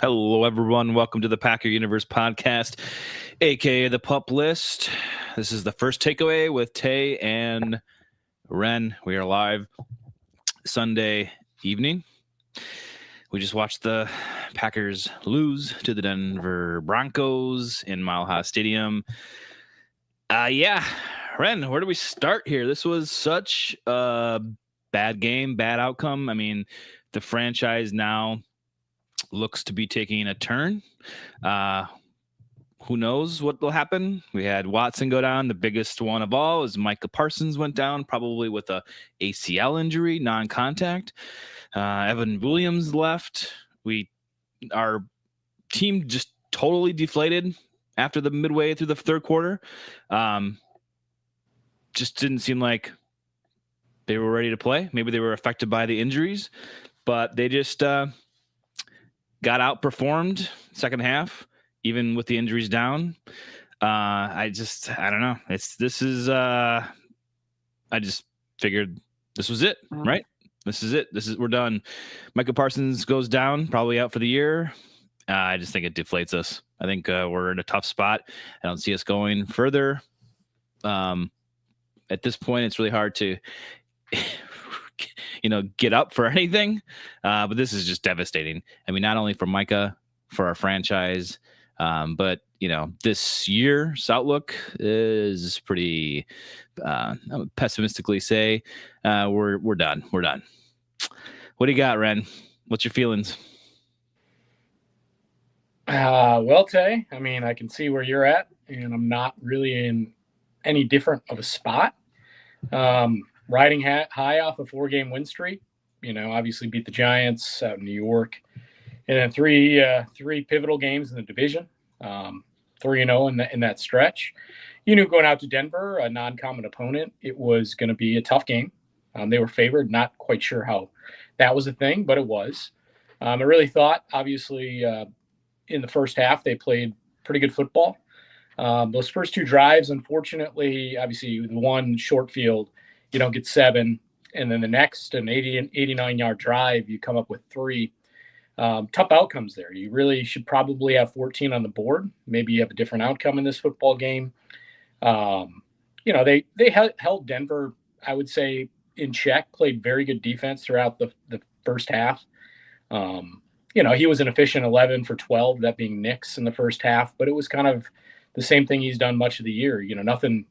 Hello, everyone. Welcome to the Packer Universe podcast, aka the Pup List. This is the first takeaway with Tay and Ren. We are live Sunday evening. We just watched the Packers lose to the Denver Broncos in Mile High Stadium. Ren, where do we start here? This was such a bad game, bad outcome. I mean, the franchise now looks to be taking a turn. Who knows what will happen? We had Watson go down. The biggest one of all is Micah Parsons went down, probably with a ACL injury, non-contact. Evan Williams left. Our team just totally deflated after the midway through the third quarter. Just didn't seem like they were ready to play. Maybe they were affected by the injuries, but they just got outperformed second half, even with the injuries down. I don't know. I just figured this was it, right? This is it. We're done. Micah Parsons goes down, probably out for the year. I just think it deflates us. I think we're in a tough spot. I don't see us going further. At this point, it's really hard to get up for anything. But this is just devastating. I mean, not only for Micah, for our franchise, but this year's outlook is pretty, I would pessimistically say, we're done. We're done. What do you got, Ren? What's your feelings? Well, Tay, I mean, I can see where you're at, and I'm not really in any different of a spot. Riding high off a 4-game win streak, obviously beat the Giants out in New York, and then three pivotal games in the division, 3-0 in that stretch. Going out to Denver, a non-common opponent, it was going to be a tough game. They were favored, not quite sure how that was a thing, but it was. I really thought, obviously, in the first half, they played pretty good football. Those first two drives, unfortunately, obviously the one short field, you don't get 7. And then the next, an 89-yard drive, you come up with 3. Tough outcomes there. You really should probably have 14 on the board. Maybe you have a different outcome in this football game. They held Denver, I would say, in check, played very good defense throughout the first half. He was an efficient 11 for 12, that being Nix in the first half, but it was kind of the same thing he's done much of the year. Nothing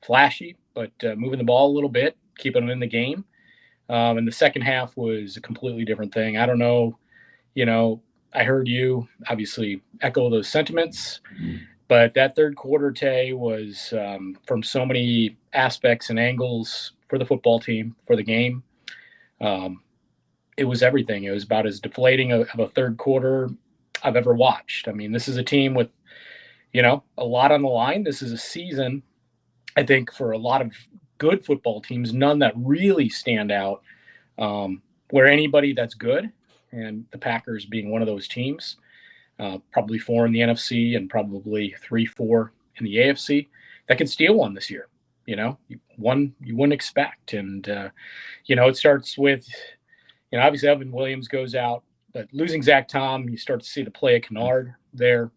flashy, but moving the ball a little bit, keeping them in the game. And the second half was a completely different thing. I don't know, I heard you obviously echo those sentiments, but that third quarter, Tay, was from so many aspects and angles for the football team, for the game. It was everything. It was about as deflating of a third quarter I've ever watched. I mean, this is a team with, a lot on the line. This is a season, I think, for a lot of good football teams, none that really stand out, where anybody that's good, and the Packers being one of those teams, probably 4 in the NFC and probably 3-4 in the AFC, that could steal one this year. One you wouldn't expect. And, it starts with, obviously Evan Williams goes out, but losing Zach Tom, you start to see the play of Kennard there.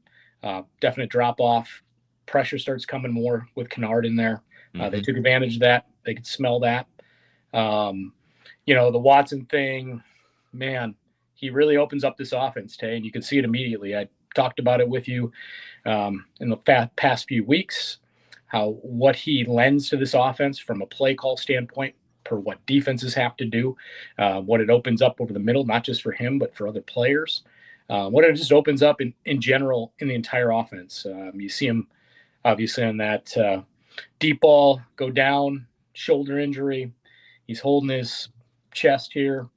Definite drop off. Pressure starts coming more with Kennard in there. They took advantage of that. They could smell that. The Watson thing, man, he really opens up this offense, Tay, and you can see it immediately. I talked about it with you in the past few weeks, what he lends to this offense from a play call standpoint, for what defenses have to do, what it opens up over the middle, not just for him, but for other players, what it just opens up in general in the entire offense. You see him obviously on that deep ball go down, shoulder injury. He's holding his chest here.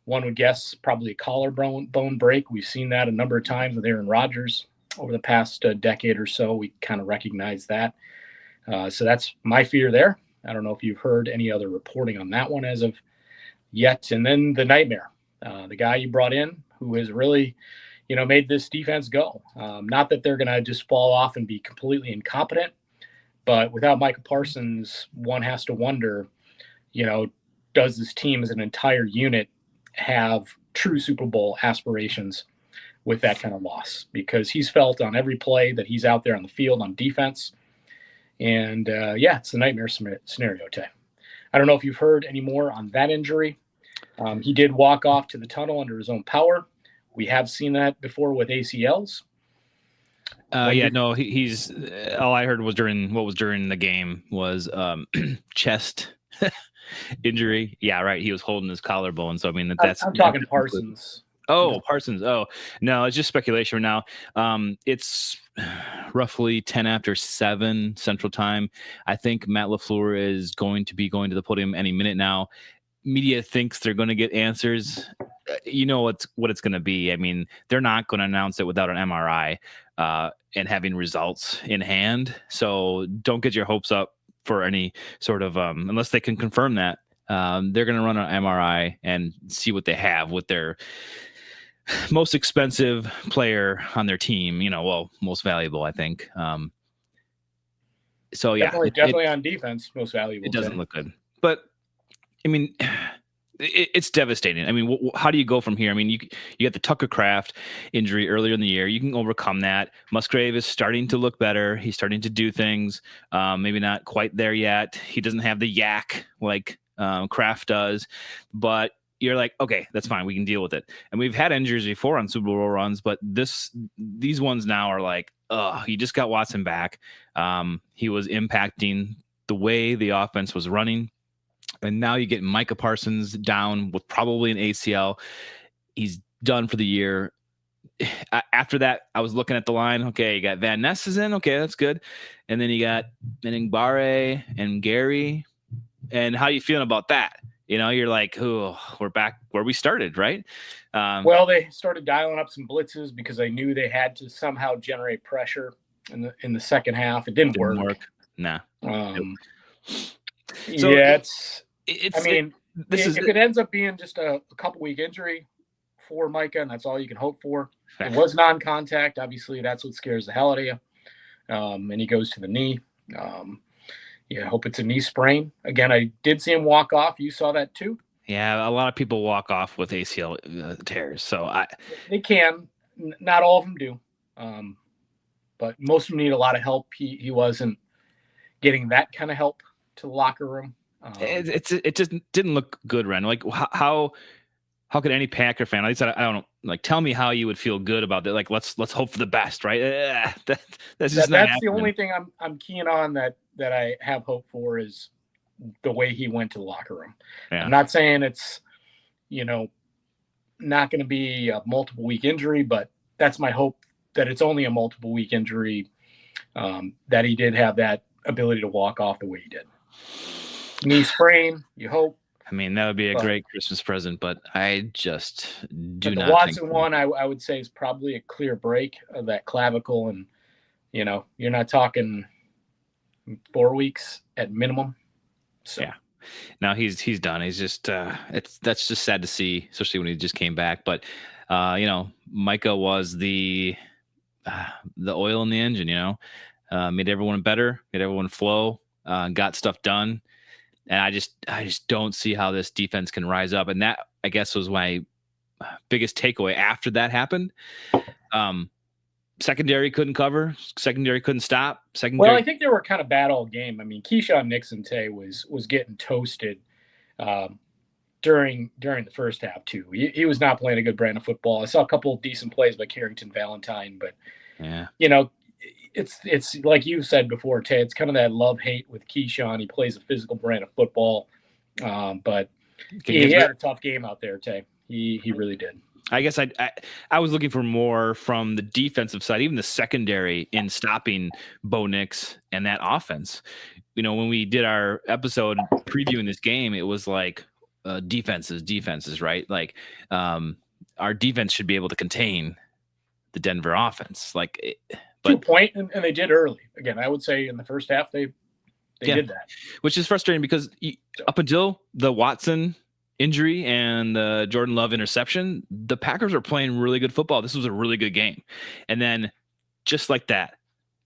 One would guess probably a collarbone break. We've seen that a number of times with Aaron Rodgers over the past decade or so. We kind of recognize that. So that's my fear there. I don't know if you've heard any other reporting on that one as of yet. And then the nightmare, the guy you brought in who has really, made this defense go. Not that they're going to just fall off and be completely incompetent, but without Micah Parsons, one has to wonder, does this team as an entire unit have true Super Bowl aspirations with that kind of loss, because he's felt on every play that he's out there on the field on defense. And it's a nightmare scenario, Tay. I don't know if you've heard any more on that injury. He did walk off to the tunnel under his own power. We have seen that before with ACLs. He's all I heard was during the game was chest injury. Yeah, right. He was holding his collarbone. So I mean I'm talking Parsons. Oh, Parsons. Oh, no, it's just speculation now. It's roughly 10 after 7 Central Time. I think Matt LaFleur is going to be going to the podium any minute now. Media thinks they're going to get answers. You know what it's going to be. I mean, they're not going to announce it without an MRI and having results in hand. So don't get your hopes up for any sort of unless they can confirm that. They're going to run an MRI and see what they have with their most expensive player on their team, most valuable, I think. Definitely on defense, most valuable. It doesn't look good, but I mean, it's devastating. I mean, how do you go from here? I mean, you got the Tucker Kraft injury earlier in the year. You can overcome that. Musgrave is starting to look better. He's starting to do things. Maybe not quite there yet. He doesn't have the yak like Kraft does, but you're like, okay, that's fine. We can deal with it. And we've had injuries before on Super Bowl runs, but these ones now are like, he just got Watson back. He was impacting the way the offense was running. And now you get Micah Parsons down with probably an ACL. He's done for the year. After that, I was looking at the line. Okay, you got Van Ness is in. Okay, that's good. And then you got Bare and Gary. And how are you feeling about that? You're like, oh, we're back where we started, right? Well, they started dialing up some blitzes because they knew they had to somehow generate pressure in the second half. It didn't work. Nah. If it ends up being just a couple week injury for Micah, and that's all you can hope for. It was non-contact. Obviously, that's what scares the hell out of you. And he goes to the knee. I hope it's a knee sprain. Again, I did see him walk off. You saw that too? Yeah, a lot of people walk off with ACL tears. So they can. Not all of them do. But most of them need a lot of help. He wasn't getting that kind of help to the locker room. It just didn't look good, Ren. Like how could any Packer fan, at least I don't know, like tell me how you would feel good about that. Like let's hope for the best, right? That's the only thing I'm keen on that I have hope for is the way he went to the locker room. Yeah. I'm not saying it's not going to be a multiple week injury, but that's my hope, that it's only a multiple week injury, that he did have that ability to walk off the way he did. Knee sprain, you hope. I mean, that would be a great Christmas present, but I just do not. The Watson one, I would say, is probably a clear break of that clavicle, and you're not talking 4 weeks at minimum. So. Yeah, no, he's done. He's just that's just sad to see, especially when he just came back. But Micah was the oil in the engine. Made everyone better, made everyone flow, got stuff done. And I just don't see how this defense can rise up. And that, I guess, was my biggest takeaway after that happened. Secondary couldn't cover. Secondary couldn't stop. Well, I think they were kind of bad all game. I mean, Keyshawn Nixon today was getting toasted during the first half too. He was not playing a good brand of football. I saw a couple of decent plays by Carrington Valentine, but yeah, it's like you said before, Tay. It's kind of that love-hate with Keyshawn. He plays a physical brand of football, but he had a tough game out there, Tay. He really did. I guess I was looking for more from the defensive side, even the secondary, in stopping Bo Nix and that offense. When we did our episode previewing this game, it was like defenses, right? Like our defense should be able to contain the Denver offense. To point, and they did early. Again, I would say in the first half they did that, which is frustrating because up until the Watson injury and the Jordan Love interception, the Packers are playing really good football. This was a really good game, and then just like that,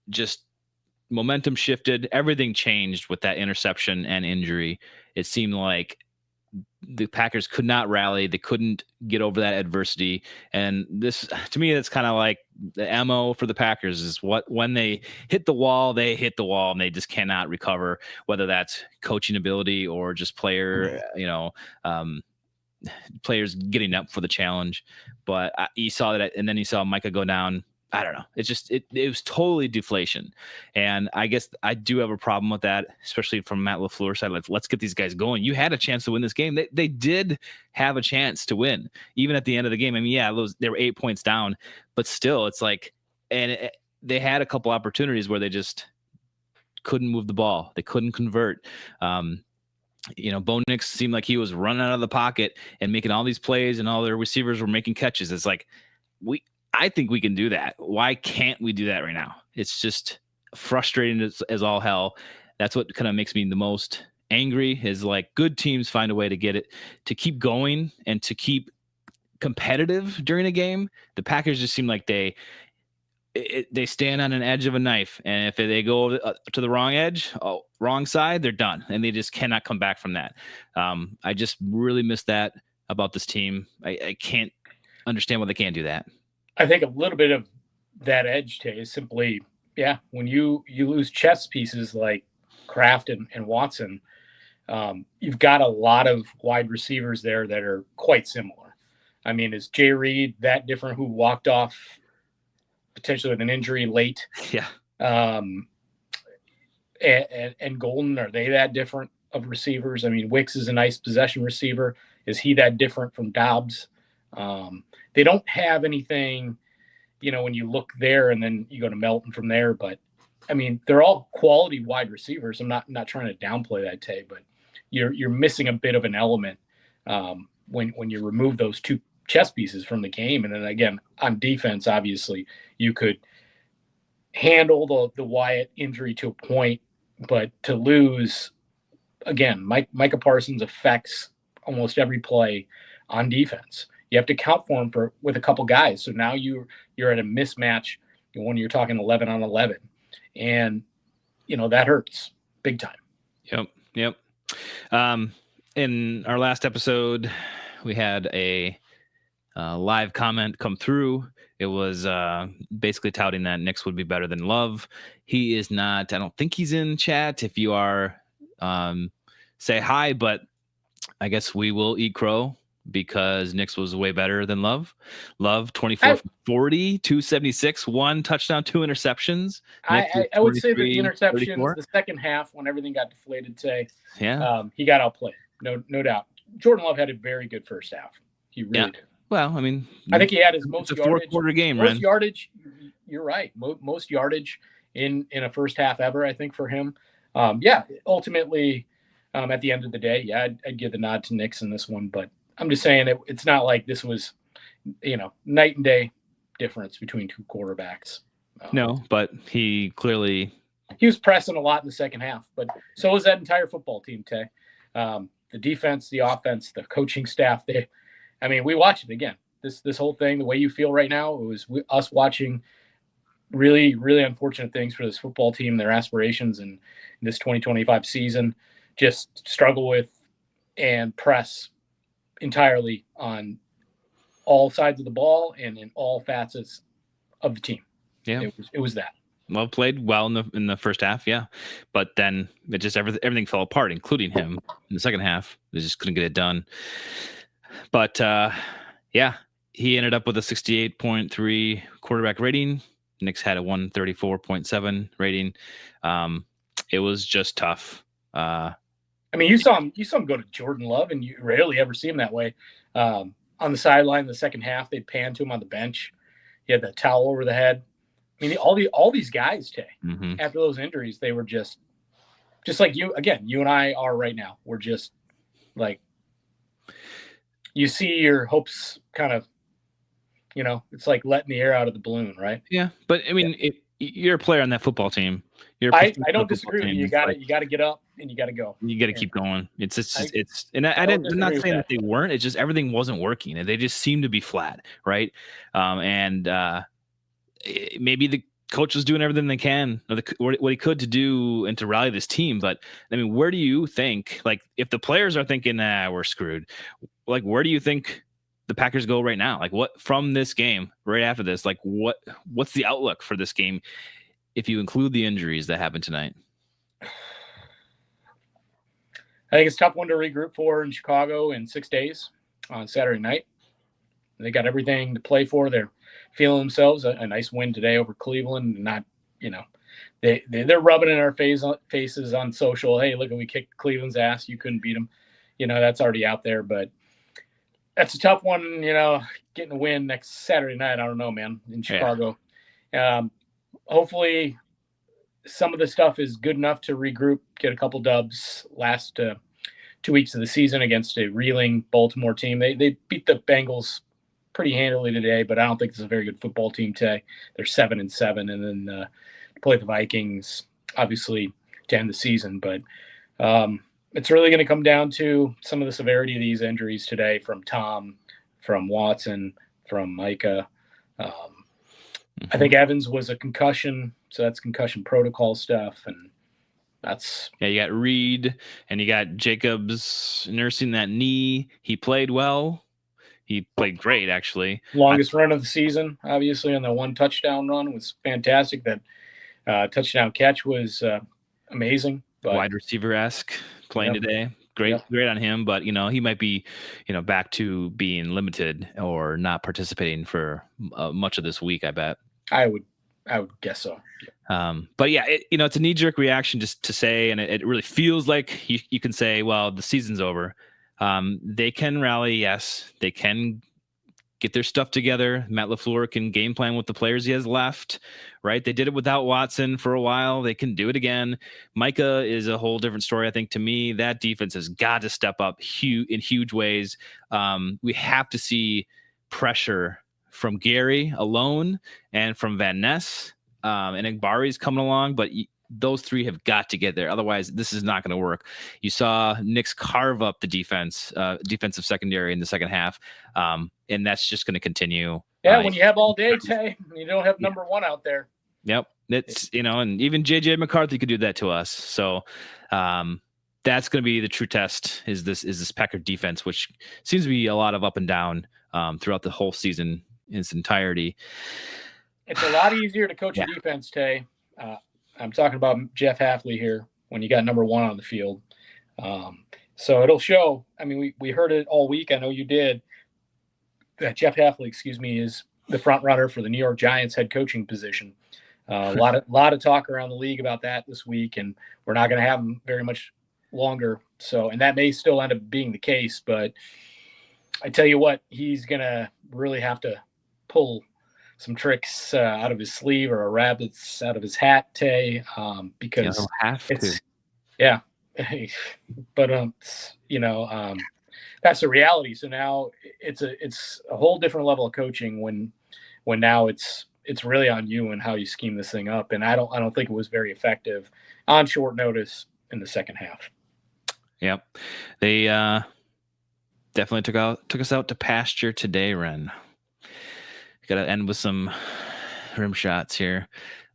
just momentum shifted. Everything changed with that interception and injury. It seemed like the Packers could not rally. They couldn't get over that adversity. And this, to me, that's kind of like the MO for the Packers is when they hit the wall, and they just cannot recover, whether that's coaching ability or just player, players getting up for the challenge. But you saw that, and then you saw Micah go down. I don't know. It's just it was totally deflation, and I guess I do have a problem with that, especially from Matt LaFleur's side. Let's get these guys going. You had a chance to win this game. They did have a chance to win, even at the end of the game. I mean, yeah, they were 8 points down, but still, it's like, they had a couple opportunities where they just couldn't move the ball. They couldn't convert. Bo Nix seemed like he was running out of the pocket and making all these plays, and all their receivers were making catches. It's like I think we can do that. Why can't we do that right now? It's just frustrating as all hell. That's what kind of makes me the most angry is like good teams find a way to get it, to keep going and to keep competitive during a game. The Packers just seem like they stand on an edge of a knife. And if they go to the wrong edge, wrong side, they're done. And they just cannot come back from that. I just really miss that about this team. I can't understand why they can't do that. I think a little bit of that edge, Tay, is simply, when you lose chess pieces like Kraft and Watson, you've got a lot of wide receivers there that are quite similar. I mean, is Jay Reed that different, who walked off potentially with an injury late? Yeah. And Golden, are they that different of receivers? I mean, Wicks is a nice possession receiver. Is he that different from Dobbs? They don't have anything, when you look there and then you go to Melton from there. But, I mean, they're all quality wide receivers. I'm not trying to downplay that, Tay, but you're missing a bit of an element when you remove those two chess pieces from the game. And then, again, on defense, obviously, you could handle the Wyatt injury to a point, but to lose, again, Micah Parsons affects almost every play on defense. You have to count for him with a couple guys. So now you're at a mismatch when you're talking 11 on 11. And, that hurts big time. Yep. In our last episode, we had a live comment come through. It was basically touting that Nix would be better than Love. He is not. I don't think he's in chat. If you are, say hi, but I guess we will eat crow, because Nix was way better than Love. Love 24 for 40, 276, 1 touchdown, 2 interceptions. I would say that the interceptions, 34. The second half, when everything got deflated, he got outplayed. No doubt. Jordan Love had a very good first half. He really did. Well, I mean, I think he had his most yardage. Fourth quarter game, most yardage. You're right. Most yardage in a first half ever, I think, for him. Ultimately, at the end of the day, I'd give the nod to Nix in this one, but I'm just saying it's not like this was, night and day difference between two quarterbacks. No, but he was pressing a lot in the second half, but so was that entire football team, Tay. The defense, the offense, the coaching staff. We watched it again. This whole thing, the way you feel right now, it was us watching really, really unfortunate things for this football team, their aspirations in this 2025 season, just struggle with and press entirely on all sides of the ball and in all facets of the team. Yeah, it was that. Love played well in the first half, but then it just everything fell apart, including him in the second half. They just couldn't get it done. But he ended up with a 68.3 quarterback rating. Nix had a 134.7 rating. It was just tough. You saw him go to Jordan Love, and you rarely ever see him that way. On the sideline in the second half, they'd pan to him on the bench. He had that towel over the head. All these guys, Tay, after those injuries, they were just like you. Again, you and I are right now. We're just like, you see your hopes kind of, it's like letting the air out of the balloon, right? Yeah, but you're a player on that football team. I don't disagree with you. You got to get up and you got to go. You got to keep going. I'm not saying that they weren't. It's just everything wasn't working, and they just seemed to be flat, right? Maybe the coach was doing everything they can, or what he could to do and to rally this team. But I mean, where do you think, like, if the players are thinking, we're screwed, like, where do you think the Packers go right now? Like, what from this game right after this, like, what's the outlook for this game if you include the injuries that happened tonight? I think it's a tough one to regroup for in Chicago in 6 days on Saturday night. They got everything to play for. They're feeling themselves. A nice win today over Cleveland. Not, they're rubbing in our faces on social. Hey, look, we kicked Cleveland's ass. You couldn't beat them. That's already out there. But that's a tough one, getting a win next Saturday night. I don't know, man, in Chicago. Yeah. Hopefully some of the stuff is good enough to regroup, get a couple dubs last 2 weeks of the season against a reeling Baltimore team. They beat the Bengals pretty handily today, but I don't think it's a very good football team today. They're 7-7, and then play the Vikings, obviously, to end the season. But it's really going to come down to some of the severity of these injuries today from Tom, from Watson, from Micah. I think Evans was a concussion, so that's concussion protocol stuff, and that's you got Reed and you got Jacobs nursing that knee. He played well. He played great, actually. Longest run of the season, obviously, on the one touchdown run was fantastic. That touchdown catch was amazing. But, wide receiver-esque playing today. Great on him, but he might be, back to being limited or not participating for much of this week. I bet. I would guess so. But yeah, it's a knee-jerk reaction just to say, and it really feels like you can say, well, the season's over. They can rally, yes. They can get their stuff together. Matt LaFleur can game plan with the players he has left, right? They did it without Watson for a while. They can do it again. Micah is a whole different story. I think, to me, that defense has got to step up in huge ways. We have to see pressure from Gary alone and from Van Ness, and Igbari's coming along, but those three have got to get there. Otherwise, this is not going to work. You saw Knicks carve up the defensive secondary in the second half, and that's just going to continue. Yeah, when you have all day, Tay, you don't have number one out there. Yep. It's, and even JJ McCarthy could do that to us. So that's going to be the true test is this Packer defense, which seems to be a lot of up and down throughout the whole season in its entirety. It's a lot easier to coach a defense, Tay. I'm talking about Jeff Hafley here when you got number one on the field. So it'll show. I mean, we heard it all week. I know you did. That Jeff Hafley, is the front runner for the New York Giants head coaching position. A lot of talk around the league about that this week, and we're not going to have him very much longer. So, and that may still end up being the case, but I tell you what, he's going to really have to pull some tricks out of his sleeve or a rabbit's out of his hat, Tay, because he'll have to. Yeah. But, that's the reality. So now it's a whole different level of coaching when now it's really on you and how you scheme this thing up. And I don't think it was very effective on short notice in the second half. Yep. They definitely took us out to pasture today, Ren. Got to end with some rim shots here,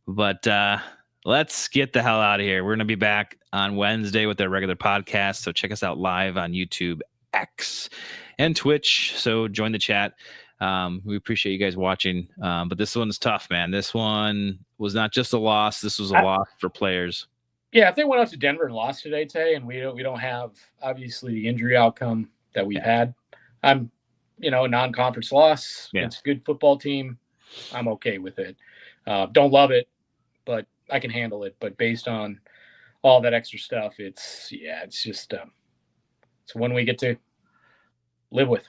but let's get the hell out of here. We're going to be back on Wednesday with our regular podcast. So check us out live on YouTube, X, and Twitch. So join the chat. We appreciate you guys watching. But this one's tough, man. This one was not just a loss. This was a loss for players. Yeah. If they went out to Denver and lost today, Tay, and we don't have obviously the injury outcome that we've had, I'm, a non-conference loss. Yeah. It's a good football team. I'm okay with it. Don't love it, but I can handle it. But based on all that extra stuff, it's just it's one we get to live with.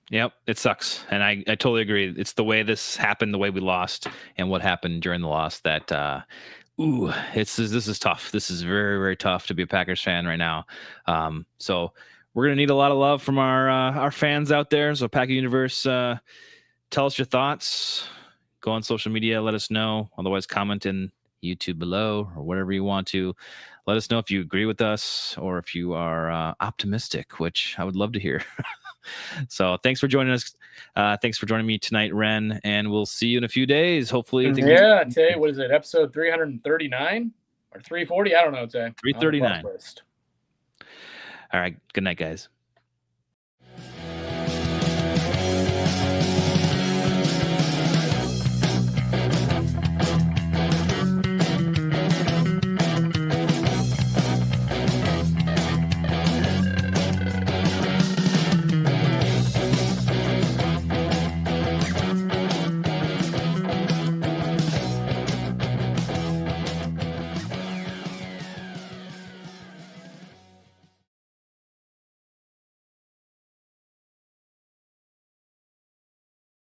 Yep, it sucks, and I totally agree. It's the way this happened, the way we lost, and what happened during the loss. That this is tough. This is very, very tough to be a Packers fan right now. So we're gonna need a lot of love from our fans out there. So Packer Universe, tell us your thoughts. Go on social media, let us know. Otherwise, comment in YouTube below or whatever you want to. Let us know if you agree with us or if you are optimistic, which I would love to hear. So thanks for joining us. Thanks for joining me tonight, Ren, and we'll see you in a few days. Hopefully, yeah. Tay, what is it? Episode 339 or 340? I don't know. Tay. 339. All right. Good night, guys.